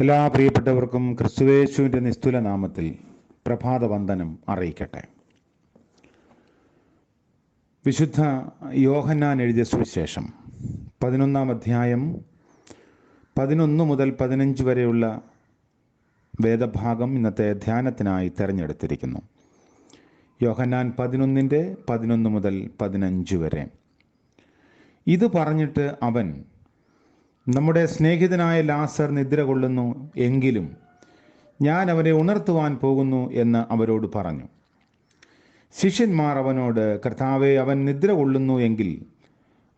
എല്ലാ പ്രിയപ്പെട്ടവർക്കും ക്രിസ്തുയേശുവിൻ്റെ നിസ്തുല നാമത്തിൽ പ്രഭാതവന്ദനം അറിയിക്കട്ടെ. വിശുദ്ധ യോഹന്നാൻ എഴുതിയ സുവിശേഷം 11-ാം അധ്യായം 11 മുതൽ 15 വരെയുള്ള വേദഭാഗം ഇന്നത്തെ ധ്യാനത്തിനായി തിരഞ്ഞെടുത്തിരിക്കുന്നു. യോഹന്നാൻ 11 മുതൽ 15 വരെ. ഇത് പറഞ്ഞിട്ട് അവൻ, നമ്മുടെ സ്നേഹിതനായ ലാസർ നിദ്ര കൊള്ളുന്നു, എങ്കിലും ഞാൻ അവനെ ഉണർത്തുവാൻ പോകുന്നു എന്ന് അവരോട് പറഞ്ഞു. ശിഷ്യന്മാർ അവനോട്, കർത്താവേ, അവൻ നിദ്ര കൊള്ളുന്നു എങ്കിൽ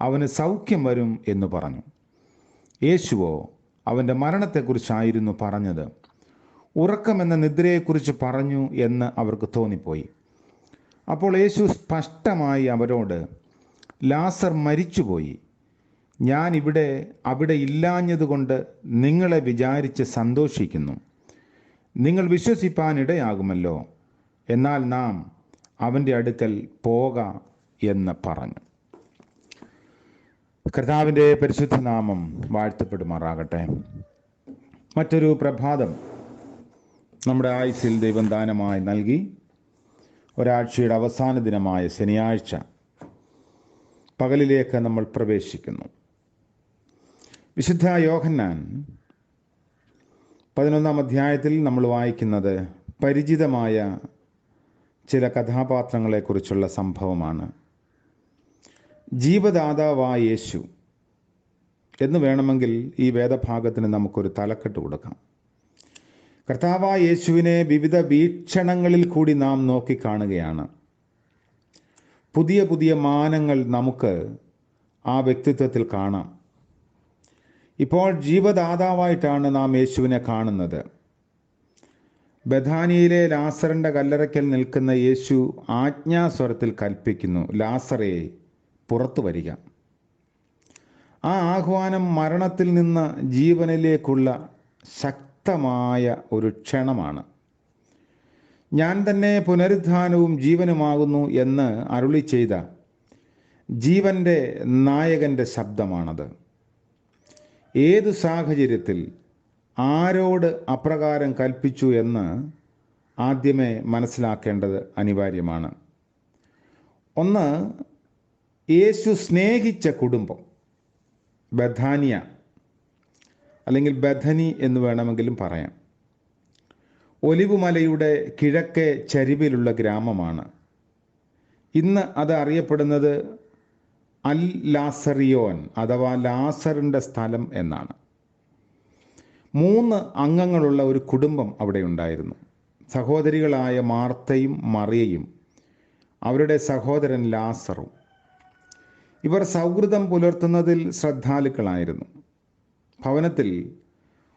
അവന് സൗഖ്യം വരും എന്ന് പറഞ്ഞു. യേശുവോ അവൻ്റെ മരണത്തെക്കുറിച്ചായിരുന്നു പറഞ്ഞത്. ഉറക്കമെന്ന നിദ്രയെക്കുറിച്ച് പറഞ്ഞു എന്ന് അവർക്ക് തോന്നിപ്പോയി. അപ്പോൾ യേശു സ്പഷ്ടമായി അവരോട്, ലാസർ മരിച്ചുപോയി. ഞാൻ അവിടെ ഇല്ലാഞ്ഞതുകൊണ്ട് നിങ്ങളെ വിചാരിച്ച് സന്തോഷിക്കുന്നു. നിങ്ങൾ വിശ്വസിപ്പാനിടയാകുമല്ലോ. എന്നാൽ നാം അവൻ്റെ അടുക്കൽ പോക എന്ന് പറഞ്ഞു. കർത്താവിൻ്റെ പരിശുദ്ധ നാമം വാഴ്ത്തപ്പെടുമാറാകട്ടെ. മറ്റൊരു പ്രഭാതം നമ്മുടെ ആയുസ്സിൽ ദൈവം ദാനമായി നൽകി. ഒരാഴ്ചയുടെ അവസാന ദിനമായ ശനിയാഴ്ച പകലിലേക്ക് നമ്മൾ പ്രവേശിക്കുന്നു. വിശുദ്ധ യോഹന്നാൻ 11-ാം അധ്യായത്തിൽ നമ്മൾ വായിക്കുന്നത് പരിചിതമായ ചില കഥാപാത്രങ്ങളെക്കുറിച്ചുള്ള സംഭവമാണ്. ജീവദാതാവായ യേശു എന്ന് വേണമെങ്കിൽ ഈ വേദഭാഗത്തിന് നമുക്കൊരു തലക്കെട്ട് കൊടുക്കാം. കർത്താവായ യേശുവിനെ വിവിധ വീക്ഷണങ്ങളിൽ കൂടി നാം നോക്കിക്കാണുകയാണ്. പുതിയ പുതിയ മാനങ്ങൾ നമുക്ക് ആ വ്യക്തിത്വത്തിൽ കാണാം. ഇപ്പോൾ ജീവദാതാവായിട്ടാണ് നാം യേശുവിനെ കാണുന്നത്. ബഥാനിയിലെ ലാസറിൻ്റെ കല്ലറയ്ക്കൽ നിൽക്കുന്ന യേശു ആജ്ഞാസ്വരത്തിൽ കൽപ്പിക്കുന്നു, ലാസറേ, പുറത്തു വരിക. ആ ആഹ്വാനം മരണത്തിൽ നിന്ന് ജീവനിലേക്കുള്ള ശക്തമായ ഒരു ക്ഷണമാണ്. ഞാൻ തന്നെ പുനരുത്ഥാനവും ജീവനുമാകുന്നു എന്ന് അരുളി ചെയ്ത ജീവൻ്റെ നായകൻ്റെ ശബ്ദമാണത്. ഏതു സാഹചര്യത്തിൽ ആരോട് അപ്രകാരം കൽപ്പിച്ചു എന്ന് ആദ്യമേ മനസ്സിലാക്കേണ്ടത് അനിവാര്യമാണ്. ഒന്ന്, യേശു സ്നേഹിച്ച കുടുംബം, ബഥാനിയ അല്ലെങ്കിൽ ബഥനി എന്ന് വേണമെങ്കിലും പറയാം. ഒലിവുമലയുടെ കിഴക്കേ ചരിവിലുള്ള ഗ്രാമമാണ്. ഇന്ന് അത് അറിയപ്പെടുന്നത് അൽ ലാസറിയോൻ അഥവാ ലാസറിൻ്റെ സ്ഥലം എന്നാണ്. 3 അംഗങ്ങളുള്ള ഒരു കുടുംബം അവിടെ ഉണ്ടായിരുന്നു. സഹോദരികളായ മാർത്തയും മറിയയും അവരുടെ സഹോദരൻ ലാസറും. ഇവർ സൗഹൃദം പുലർത്തുന്നതിൽ ശ്രദ്ധാലുക്കളായിരുന്നു. ഭവനത്തിൽ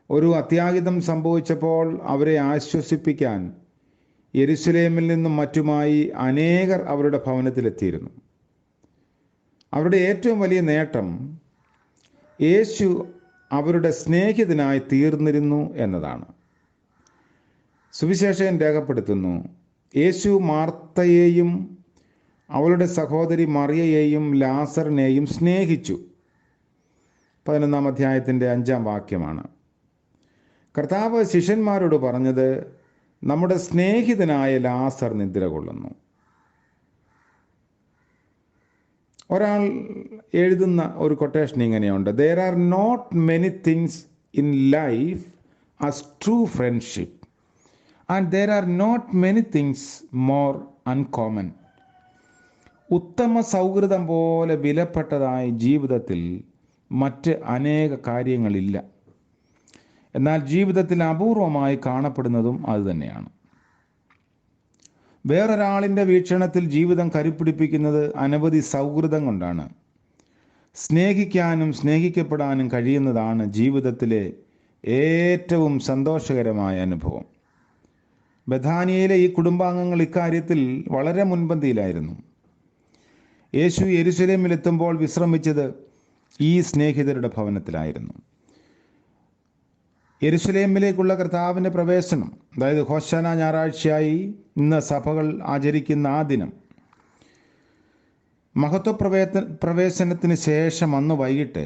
ഒരു അത്യാഹിതം സംഭവിച്ചപ്പോൾ അവരെ ആശ്വസിപ്പിക്കാൻ യെരുശലേമിൽ നിന്നും മറ്റുമായി അനേകർ അവരുടെ ഭവനത്തിലെത്തിയിരുന്നു. അവരുടെ ഏറ്റവും വലിയ നേട്ടം യേശു അവരുടെ സ്നേഹിതനായി തീർന്നിരുന്നു എന്നതാണ്. സുവിശേഷൻ രേഖപ്പെടുത്തുന്നു, യേശു മാർത്തയെയും അവളുടെ സഹോദരി മറിയയെയും ലാസറിനെയും സ്നേഹിച്ചു. 11-ാം അധ്യായത്തിൻ്റെ 5-ാം വാക്യമാണ്. കർത്താവ് ശിഷ്യന്മാരോട് പറഞ്ഞത്, നമ്മുടെ സ്നേഹിതനായ ലാസർ നിദ്ര കൊള്ളുന്നു. ഒരാൾ എഴുതുന്ന ഒരു കൊട്ടേഷൻ ഇങ്ങനെയുണ്ട്: there are not many things in life as true friendship and there are not many things more uncommon. ഉത്തമ സൗഹൃദം പോലെ വിലപ്പെട്ടതായ ജീവിതത്തിൽ മറ്റ് അനേക കാര്യങ്ങളില്ല. എന്നാൽ ജീവിതത്തിൽ അപൂർവമായി കാണപ്പെടുന്നതും അതുതന്നെയാണ്. വേറൊരാളിൻ്റെ വീക്ഷണത്തിൽ ജീവിതം കരുപ്പിടിപ്പിക്കുന്നത് അനവധി സൗഹൃദം കൊണ്ടാണ്. സ്നേഹിക്കാനും സ്നേഹിക്കപ്പെടാനും കഴിയുന്നതാണ് ജീവിതത്തിലെ ഏറ്റവും സന്തോഷകരമായ അനുഭവം. ബഥാനിയയിലെ ഈ കുടുംബാംഗങ്ങൾ ഇക്കാര്യത്തിൽ വളരെ മുൻപന്തിയിലായിരുന്നു. യേശു യെരുശലേമിലെത്തുമ്പോൾ വിശ്രമിച്ചത് ഈ സ്നേഹിതരുടെ ഭവനത്തിലായിരുന്നു. യെരുശലേമിലേക്കുള്ള കർത്താവിൻ്റെ പ്രവേശനം, അതായത് ഹോശാന ഞായറാഴ്ചയായി ഇന്ന് സഭകൾ ആചരിക്കുന്ന ആ ദിനം, മഹത്വപ്രവേശനത്തിന് ശേഷം അന്ന് വൈകിട്ട്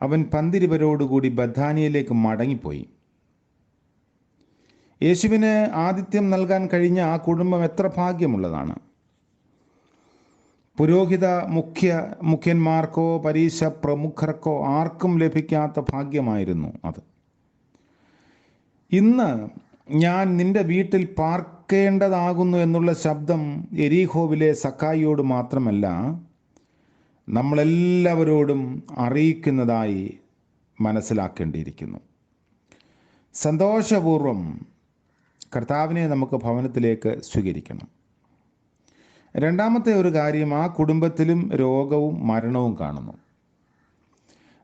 അവൻ പന്തിരുവരോടുകൂടി ബഥാനിയയിലേക്ക് മടങ്ങിപ്പോയി. യേശുവിന് ആതിഥ്യം നൽകാൻ കഴിഞ്ഞ ആ കുടുംബം എത്ര ഭാഗ്യമുള്ളതാണ്. പുരോഹിത മുഖ്യന്മാർക്കോ പരീശ പ്രമുഖർക്കോ ആർക്കും ലഭിക്കാത്ത ഭാഗ്യമായിരുന്നു അത്. ഇന്ന് ഞാൻ നിന്റെ വീട്ടിൽ പാർക്കേണ്ടതാകുന്നു എന്നുള്ള ശബ്ദം എരീഹോവിലെ സക്കായിയോട് മാത്രമല്ല, നമ്മളെല്ലാവരോടും അറിയിക്കുന്നതായി മനസ്സിലാക്കേണ്ടിയിരിക്കുന്നു. സന്തോഷപൂർവം കർത്താവിനെ നമുക്ക് ഭവനത്തിലേക്ക് സ്വീകരിക്കണം. രണ്ടാമത്തെ ഒരു കാര്യം, ആ കുടുംബത്തിലും രോഗവും മരണവും കാണുന്നു.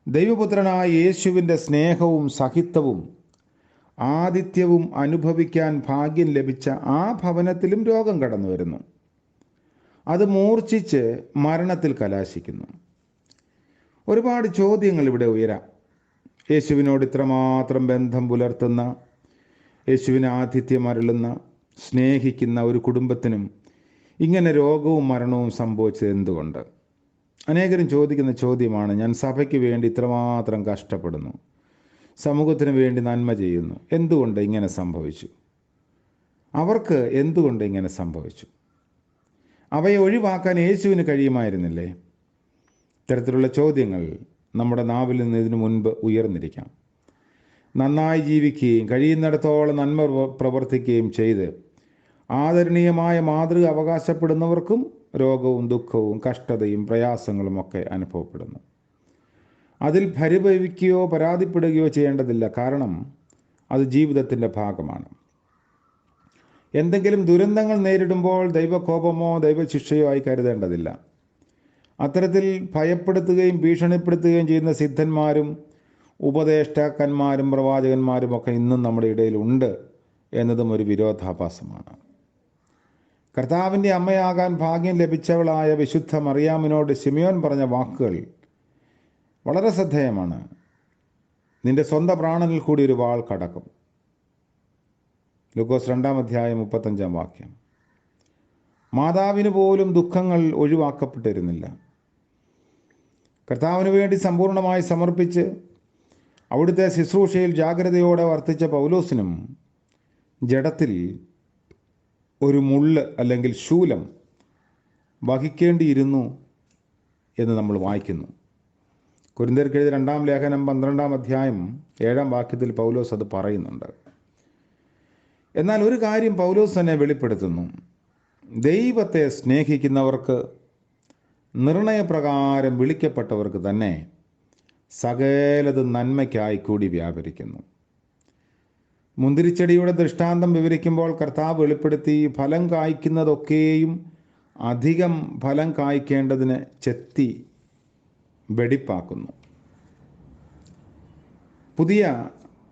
ദൈവപുത്രനായ യേശുവിൻ്റെ സ്നേഹവും സഹിത്വവും ആതിഥ്യവും അനുഭവിക്കാൻ ഭാഗ്യം ലഭിച്ച ആ ഭവനത്തിലും രോഗം കടന്നു വരുന്നു. അത് മൂർച്ഛിച്ച് മരണത്തിൽ കലാശിക്കുന്നു. ഒരുപാട് ചോദ്യങ്ങൾ ഇവിടെ ഉയരാം. യേശുവിനോട് ഇത്രമാത്രം ബന്ധം പുലർത്തുന്ന, യേശുവിനെ ആതിഥ്യം അരുളുന്ന, സ്നേഹിക്കുന്ന ഒരു കുടുംബത്തിനും ഇങ്ങനെ രോഗവും മരണവും സംഭവിച്ചത് എന്തുകൊണ്ട്? അനേകരും ചോദിക്കുന്ന ചോദ്യമാണ്. ഞാൻ സഭയ്ക്ക് വേണ്ടി ഇത്രമാത്രം കഷ്ടപ്പെടുന്നു, സമൂഹത്തിന് വേണ്ടി നന്മ ചെയ്യുന്നു, എന്തുകൊണ്ട് ഇങ്ങനെ സംഭവിച്ചു? അവർക്ക് എന്തുകൊണ്ട് ഇങ്ങനെ സംഭവിച്ചു? അവയെ ഒഴിവാക്കാൻ യേശുവിന് കഴിയുമായിരുന്നില്ലേ? ഇത്തരത്തിലുള്ള ചോദ്യങ്ങൾ നമ്മുടെ നാവിൽ നിന്ന് ഇതിനു മുൻപ് ഉയർന്നിരിക്കാം. നന്നായി ജീവിക്കുകയും കഴിയുന്നിടത്തോളം നന്മ പ്രവർത്തിക്കുകയും ചെയ്ത് ആദരണീയമായ മാതൃക അവകാശപ്പെടുന്നവർക്കും രോഗവും ദുഃഖവും കഷ്ടതയും പ്രയാസങ്ങളും ഒക്കെ അനുഭവപ്പെടുന്നു. അതിൽ പരിഭവിക്കുകയോ പരാതിപ്പെടുകയോ ചെയ്യേണ്ടതില്ല. കാരണം അത് ജീവിതത്തിൻ്റെ ഭാഗമാണ്. എന്തെങ്കിലും ദുരന്തങ്ങൾ നേരിടുമ്പോൾ ദൈവകോപമോ ദൈവശിക്ഷയോ ആയി കരുതേണ്ടതില്ല. അത്തരത്തിൽ ഭയപ്പെടുത്തുകയും ഭീഷണിപ്പെടുത്തുകയും ചെയ്യുന്ന സിദ്ധന്മാരും ഉപദേഷ്ടാക്കന്മാരും പ്രവാചകന്മാരും ഒക്കെ ഇന്നും നമ്മുടെ ഇടയിലുണ്ട് എന്നതും ഒരു വിരോധാഭാസമാണ്. കർത്താവിൻ്റെ അമ്മയാകാൻ ഭാഗ്യം ലഭിച്ചവളായ വിശുദ്ധ മറിയാമിനോട് ശിമയോൻ പറഞ്ഞ വാക്കുകൾ വളരെ ശ്രദ്ധേയമാണ്. നിന്റെ സ്വന്തം പ്രാണനിൽ കൂടി ഒരു വാൾ കടക്കും. ലൂക്കോസ് 2:35 മാതാവിന് പോലും ദുഃഖങ്ങൾ ഒഴിവാക്കപ്പെട്ടിരുന്നില്ല. കർത്താവിന് വേണ്ടി സമ്പൂർണ്ണമായി സമർപ്പിച്ച് അവിടുത്തെ ശുശ്രൂഷയിൽ ജാഗ്രതയോടെ വർത്തിച്ച പൗലോസിനും ജഡത്തിൽ ഒരു മുള്ള് അല്ലെങ്കിൽ ശൂലം വഹിക്കേണ്ടിയിരുന്നു എന്ന് നമ്മൾ വായിക്കുന്നു. കൊരിന്ത്യർക്ക് എഴുതിയ 2 ലേഖനം 12 പൗലോസ് അത് പറയുന്നുണ്ട്. എന്നാൽ ഒരു കാര്യം പൗലോസ് തന്നെ വെളിപ്പെടുത്തുന്നു. ദൈവത്തെ സ്നേഹിക്കുന്നവർക്ക്, നിർണയപ്രകാരം വിളിക്കപ്പെട്ടവർക്ക് തന്നെ സകലതും നന്മയ്ക്കായി കൂടി വ്യാപരിക്കുന്നു. മുന്തിരിച്ചെടിയുടെ ദൃഷ്ടാന്തം വിവരിക്കുമ്പോൾ കർത്താവ് വെളിപ്പെടുത്തി ഫലം കായ്ക്കുന്നതൊക്കെയും അധികം ഫലം കായ്ക്കേണ്ടതിന് ചെത്തി വെടിപ്പാക്കുന്നു. പുതിയ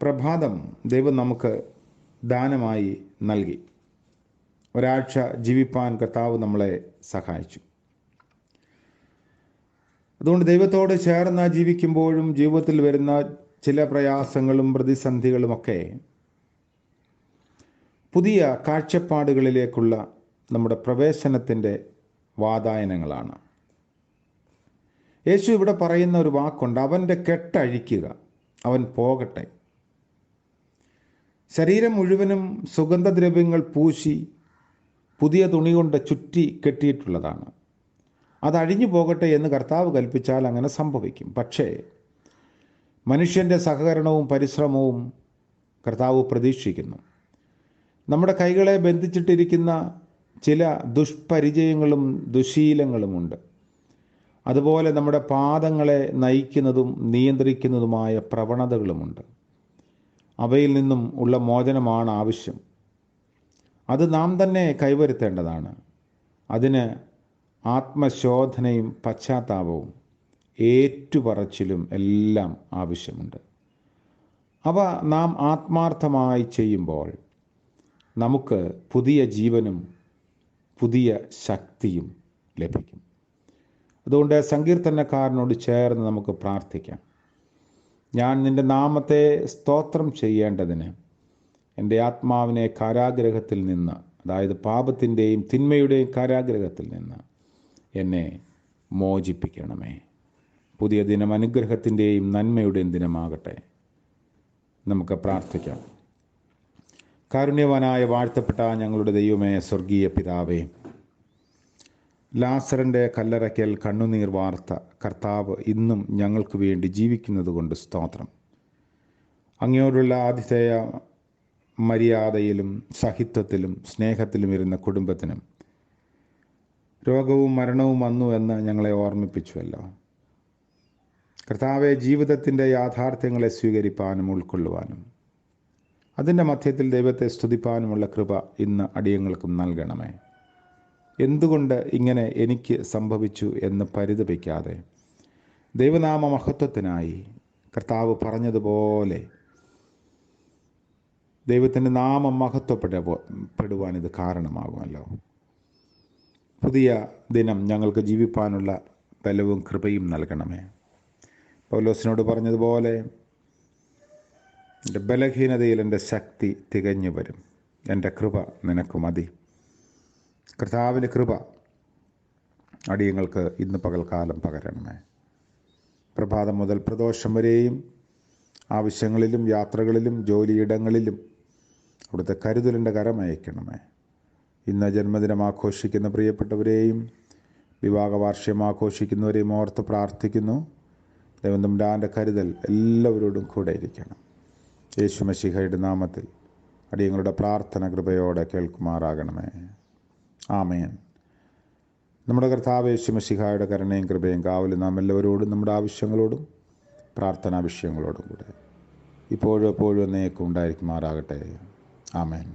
പ്രഭാതം ദൈവം നമുക്ക് ദാനമായി നൽകി. ഒരാഴ്ച ജീവിപ്പാൻ കർത്താവ് നമ്മളെ സഹായിച്ചു. അതുകൊണ്ട് ദൈവത്തോട് ചേർന്ന് ജീവിക്കുമ്പോഴും ജീവിതത്തിൽ വരുന്ന ചില പ്രയാസങ്ങളും പ്രതിസന്ധികളുമൊക്കെ പുതിയ കാഴ്ചപ്പാടുകളിലേക്കുള്ള നമ്മുടെ പ്രവേശനത്തിൻ്റെ വാതായനങ്ങളാണ്. യേശു ഇവിടെ പറയുന്ന ഒരു വാക്കുണ്ട്, അവൻ്റെ കെട്ടഴിക്കുക, അവൻ പോകട്ടെ. ശരീരം മുഴുവനും സുഗന്ധദ്രവ്യങ്ങൾ പൂശി പുതിയ തുണി കൊണ്ട് ചുറ്റി കെട്ടിയിട്ടുള്ളതാണ്. അതഴിഞ്ഞു പോകട്ടെ എന്ന് കർത്താവ് കൽപ്പിച്ചാൽ അങ്ങനെ സംഭവിക്കും. പക്ഷേ മനുഷ്യൻ്റെ സഹകരണവും പരിശ്രമവും കർത്താവ് പ്രതീക്ഷിക്കുന്നു. നമ്മുടെ കൈകളെ ബന്ധിച്ചിട്ടിരിക്കുന്ന ചില ദുഷ്പരിചയങ്ങളും ദുശീലങ്ങളുമുണ്ട്. അതുപോലെ നമ്മുടെ പാദങ്ങളെ നയിക്കുന്നതും നിയന്ത്രിക്കുന്നതുമായ പ്രവണതകളുമുണ്ട്. അവയിൽ നിന്നും ഉള്ള മോചനമാണ് ആവശ്യം. അത് നാം തന്നെ കൈവരുത്തേണ്ടതാണ്. അതിന് ആത്മശോധനയും പശ്ചാത്താപവും ഏറ്റുപറച്ചിലും എല്ലാം ആവശ്യമുണ്ട്. അവ നാം ആത്മാർത്ഥമായി ചെയ്യുമ്പോൾ നമുക്ക് പുതിയ ജീവനും പുതിയ ശക്തിയും ലഭിക്കും. അതുകൊണ്ട് സങ്കീർത്തനക്കാരനോട് ചേർന്ന് നമുക്ക് പ്രാർത്ഥിക്കാം. ഞാൻ നിൻ്റെ നാമത്തെ സ്തോത്രം ചെയ്യേണ്ടതിന് എൻ്റെ ആത്മാവിനെ കാരാഗ്രഹത്തിൽ നിന്ന്, അതായത് പാപത്തിൻ്റെയും തിന്മയുടെയും കാരാഗ്രഹത്തിൽ നിന്ന് എന്നെ മോചിപ്പിക്കണമേ. പുതിയ ദിനം അനുഗ്രഹത്തിൻ്റെയും നന്മയുടെയും ദിനമാകട്ടെ. നമുക്ക് പ്രാർത്ഥിക്കാം. കാരുണ്യവാനായ വാഴ്ത്തപ്പെട്ട ഞങ്ങളുടെ ദൈവമേ, സ്വർഗീയ പിതാവേ, ലാസറിൻ്റെ കല്ലറയ്ക്കൽ കണ്ണുനീർ വാർത്ത കർത്താവ് ഇന്നും ഞങ്ങൾക്ക് വേണ്ടി ജീവിക്കുന്നത് കൊണ്ട് സ്തോത്രം. അങ്ങയോടുള്ള ആതിഥേയ മര്യാദയിലും സഹിത്വത്തിലും സ്നേഹത്തിലും ഇരുന്ന കുടുംബത്തിനും രോഗവും മരണവും വന്നു എന്ന് ഞങ്ങളെ ഓർമ്മിപ്പിച്ചുവല്ലോ. കർത്താവെ, ജീവിതത്തിൻ്റെ യാഥാർത്ഥ്യങ്ങളെ സ്വീകരിപ്പാനും ഉൾക്കൊള്ളുവാനും അതിൻ്റെ മധ്യത്തിൽ ദൈവത്തെ സ്തുതിപ്പാനുമുള്ള കൃപ ഇന്ന് അടിയങ്ങൾക്കും നൽകണമേ. എന്തുകൊണ്ട് ഇങ്ങനെ എനിക്ക് സംഭവിച്ചു എന്ന് പരിതപിക്കാതെ ദൈവനാമ മഹത്വത്തിനായി കർത്താവ് പറഞ്ഞതുപോലെ ദൈവത്തിൻ്റെ നാമം മഹത്വപ്പെടുവാൻ ഇത് കാരണമാകുമല്ലോ. പുതിയ ദിനം ഞങ്ങൾക്ക് ജീവിപ്പാനുള്ള ബലവും കൃപയും നൽകണമേ. പൗലോസിനോട് പറഞ്ഞതുപോലെ, എൻ്റെ ബലഹീനതയിൽ എൻ്റെ ശക്തി തികഞ്ഞു വരും, എൻ്റെ കൃപ നിനക്ക് മതി. കർത്താവിൻ്റെ കൃപ അടിയങ്ങൾക്ക് ഇന്ന് പകൽക്കാലം പകരണമേ. പ്രഭാതം മുതൽ പ്രദോഷം വരെയും ആവശ്യങ്ങളിലും യാത്രകളിലും ജോലിയിടങ്ങളിലും അവിടുത്തെ കരുതലിൻ്റെ കരമയക്കണമേ. ഇന്ന് ജന്മദിനം ആഘോഷിക്കുന്ന പ്രിയപ്പെട്ടവരെയും വിവാഹ വാർഷികം ആഘോഷിക്കുന്നവരെയും ഓർത്ത് പ്രാർത്ഥിക്കുന്നു. ദൈവം തമ്പുരാൻ്റെ കരുതൽ എല്ലാവരോടും കൂടെ ഇരിക്കണം. യേശു മശീഹയുടെ നാമത്തിൽ അടിയങ്ങളുടെ പ്രാർത്ഥന കൃപയോടെ കേൾക്കുമാറാകണമേ. ആമേൻ. നമ്മുടെ കർത്താവ് യേശു മശീഹയുടെ കരുണയും കൃപയും കാവലും നാം എല്ലാവരോടും നമ്മുടെ ആവശ്യങ്ങളോടും പ്രാർത്ഥനാ വിഷയങ്ങളോടും കൂടെ ഇപ്പോഴും എപ്പോഴും എന്നേക്കും ഉണ്ടായിരിക്കുമാറാകട്ടെ. ആമേൻ.